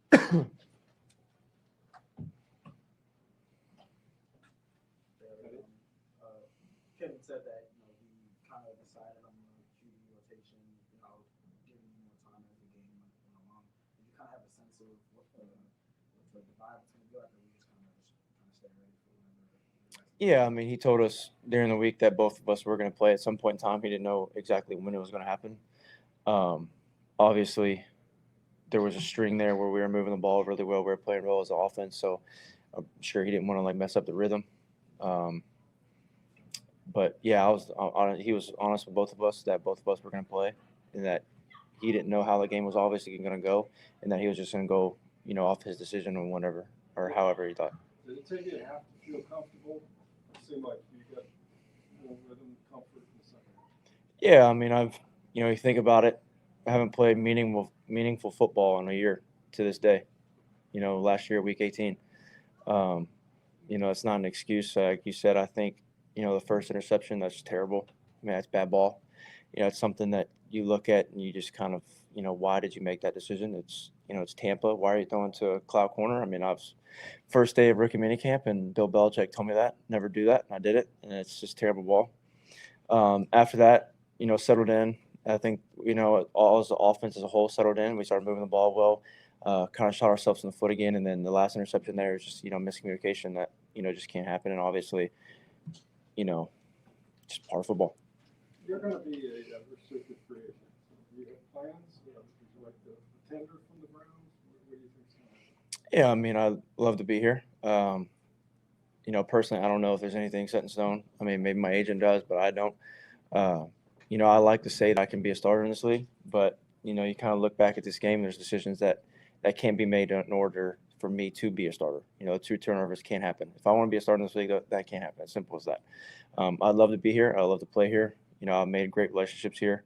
Kevin said that he kind of decided on the QB rotation, giving more time as the game went along. Did you kind of have a sense of what the vibe was going to be like, or were you just kind of stay ready for whatever? Yeah, I mean, he told us during the week that both of us were going to play at some point in time. He didn't know exactly when it was going to happen. Um, Obviously, there was a string there where we were moving the ball really well. We were playing well as an offense, so I'm sure he didn't want to mess up the rhythm. Um, but yeah, he was honest with both of us that both of us were going to play, and that he didn't know how the game was obviously going to go, and that he was just going to go, off his decision or whatever or however he thought. Did it take you a half to feel comfortable? It seemed like you got more rhythm, comfort in the second half. Yeah, I mean, you think about it, I haven't played meaningful football in a year to this day. Last year, week 18. Um, it's not an excuse. Like you said, I think, the first interception, that's terrible. I mean, that's bad ball. It's something that you look at and you just kind of, why did you make that decision? It's Tampa. Why are you throwing to a cloud corner? I mean, I was first day of rookie minicamp, and Bill Belichick told me that never do that, and I did it, and it's just terrible ball. After that, settled in. I think all as the offense as a whole settled in. We started moving the ball well. Kind of shot ourselves in the foot again, and then the last interception there is just miscommunication that just can't happen, and obviously, just part of football. You're going to be a restricted free agent. Do you have plans? Would you like to tender from the Browns? What do you think's going to happen? Yeah, I mean, I love to be here. Personally, I don't know if there's anything set in stone. I mean, maybe my agent does, but I don't. Uh, I like to say that I can be a starter in this league, but you kind of look back at this game. There's decisions that can't be made in order for me to be a starter. 2 turnovers can't happen. If I want to be a starter in this league, that can't happen. As simple as that. I'd love to be here. I love to play here. I've made great relationships here.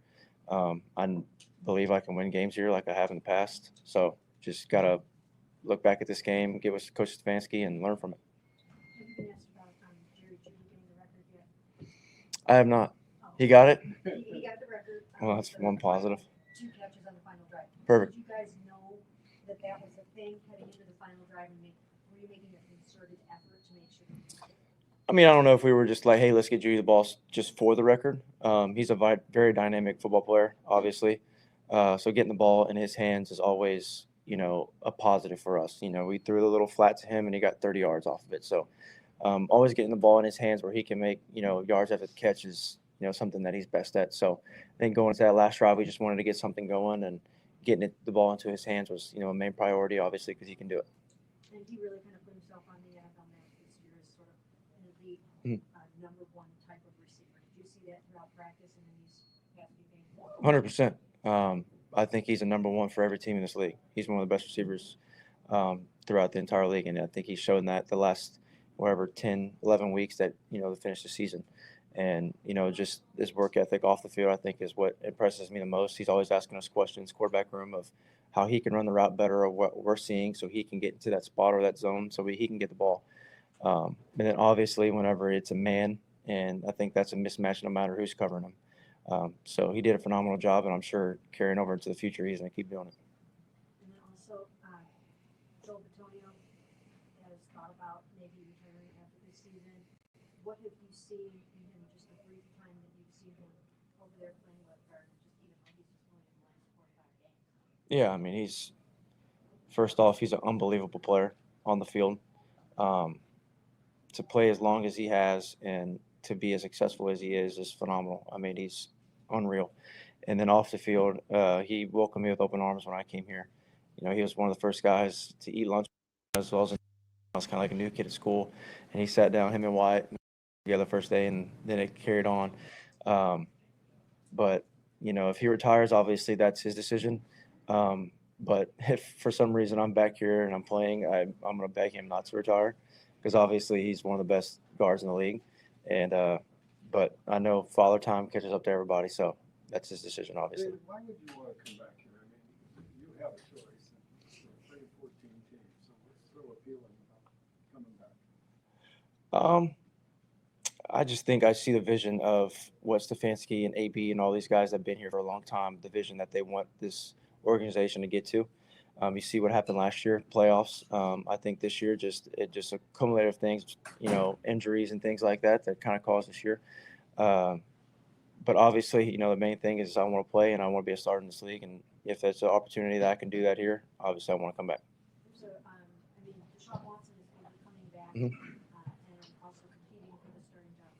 I believe I can win games here like I have in the past. So just gotta look back at this game, get with Coach Stefanski, and learn from it. Have you been asked about Jerry Jeudy getting the record yet? I have not. He got it? He got the record. Well, that's one positive. 2 catches on the final drive. Perfect. Did you guys know that was a thing heading into the final drive, and were you making a concerted effort to make sure that you I mean, I don't know if we were just like, hey, let's get Judy the ball just for the record. He's a very dynamic football player, obviously. So getting the ball in his hands is always, a positive for us. We threw the little flat to him, and he got 30 yards off of it. So always getting the ball in his hands where he can make, yards after the catch is, something that he's best at. So I think going into that last drive, we just wanted to get something going, and getting the ball into his hands was, a main priority, obviously, because he can do it. And he really kind of put himself on the NFL map this year as sort of an elite number 1 type of receiver. Did you see that throughout practice and in these past few games? 100%. I think he's a number 1 for every team in this league. He's one of the best receivers throughout the entire league, and I think he's shown that the last 10, 11 weeks that to finish the season. And just his work ethic off the field, I think, is what impresses me the most. He's always asking us questions, quarterback room, of how he can run the route better, or what we're seeing, so he can get into that spot or that zone, so he can get the ball. And then obviously, whenever it's a man, and I think that's a mismatch no matter who's covering him. So he did a phenomenal job, and I'm sure carrying over into the future, he's going to keep doing it. And then also, Joe Bitonio has thought about maybe retiring after this season. What have you seen in him, just the brief time that you've seen him over there playing left guard, just even though he's just playing in the last 45 games? Yeah, I mean, first off, he's an unbelievable player on the field. To play as long as he has and to be as successful as he is phenomenal. I mean, he's unreal. And then off the field, he welcomed me with open arms when I came here. He was one of the first guys to eat lunch as well as I was kind of like a new kid at school. And he sat down, him and Wyatt, together the first day, and then it carried on. But, if he retires, obviously that's his decision. But if for some reason I'm back here and I'm playing, I'm going to beg him not to retire, because obviously he's one of the best guards in the league. And but I know Father Time catches up to everybody, so that's his decision, obviously. David, why would you want to come back here? I mean, you have a choice. It's 14 teams, so what's so appealing about coming back? I just think I see the vision of what Stefanski and AB and all these guys that have been here for a long time, the vision that they want this organization to get to. You see what happened last year, playoffs. I think this year just accumulative things, injuries and things like that kind of caused this year. But obviously, the main thing is I want to play and I want to be a starter in this league. And if there's an opportunity that I can do that here, obviously I want to come back. So, Deshaun Watson is going to be coming back Mhm. and also competing for the starting job.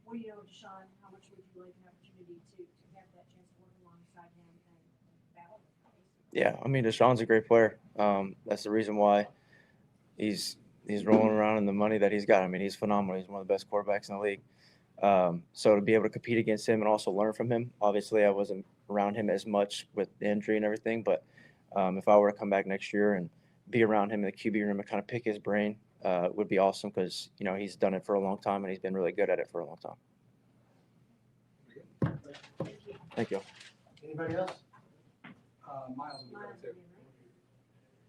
Well, Deshaun, how much would you like an opportunity to have that chance to work alongside him and battle with him? Yeah, Deshaun's a great player. That's the reason why he's rolling around in the money that he's got. He's phenomenal. He's one of the best quarterbacks in the league. So to be able to compete against him and also learn from him, obviously I wasn't around him as much with the injury and everything, but if I were to come back next year and be around him in the QB room and kind of pick his brain, it would be awesome because, he's done it for a long time and he's been really good at it for a long time. Thank you. Anybody else? Miles, Miles,